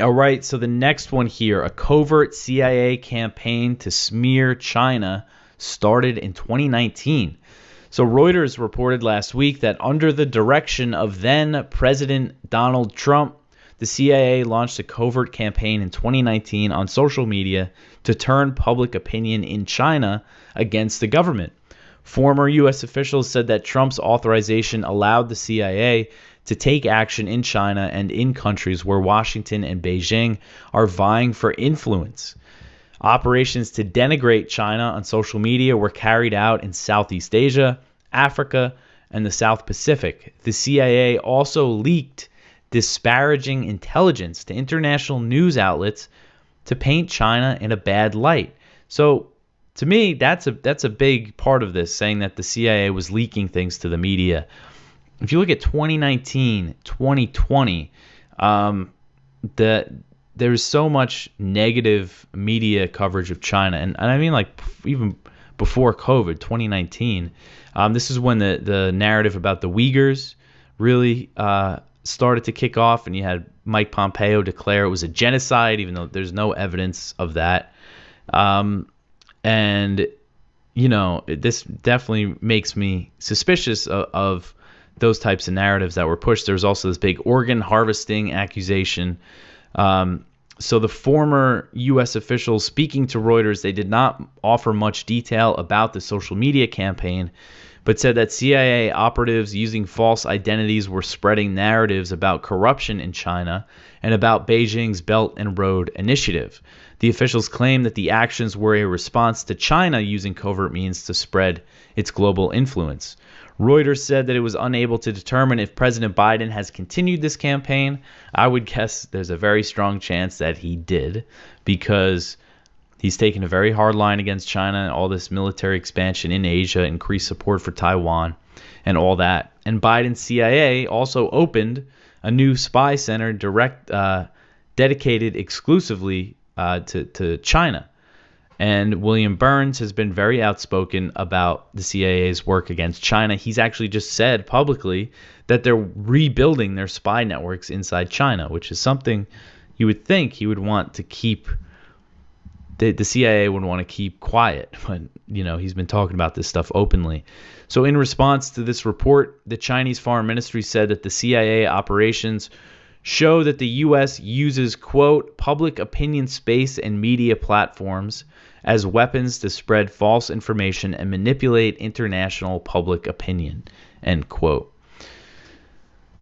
All right, so the next one here, a covert CIA campaign to smear China started in 2019. So Reuters reported last week that under the direction of then President Donald Trump, the CIA launched a covert campaign in 2019 on social media to turn public opinion in China against the government. Former U.S. officials said that Trump's authorization allowed the CIA to take action in China and in countries where Washington and Beijing are vying for influence. Operations to denigrate China on social media were carried out in Southeast Asia, Africa, and the South Pacific. The CIA also leaked disparaging intelligence to international news outlets to paint China in a bad light. So, to me, that's a big part of this, saying that the CIA was leaking things to the media. If you look at 2019, 2020, there's so much negative media coverage of China. And I mean, like, even before COVID, 2019, this is when the narrative about the Uyghurs really started to kick off. And you had Mike Pompeo declare it was a genocide, even though there's no evidence of that. And, you know, this definitely makes me suspicious of those types of narratives that were pushed. There was also this big organ harvesting accusation. So the former U.S. officials speaking to Reuters, they did not offer much detail about the social media campaign, but said that CIA operatives using false identities were spreading narratives about corruption in China and about Beijing's Belt and Road Initiative. The officials claimed that the actions were a response to China using covert means to spread its global influence. Reuters said that it was unable to determine if President Biden has continued this campaign. I would guess there's a very strong chance that he did, because he's taken a very hard line against China, all this military expansion in Asia, increased support for Taiwan, and all that. And Biden's CIA also opened a new spy center dedicated exclusively to China. And William Burns has been very outspoken about the CIA's work against China. He's actually just said publicly that they're rebuilding their spy networks inside China, which is something you would think he would want to keep. The CIA would want to keep quiet, but you know, he's been talking about this stuff openly. So in response to this report, the Chinese Foreign Ministry said that the CIA operations show that the U.S. uses, quote, public opinion space and media platforms as weapons to spread false information and manipulate international public opinion, end quote.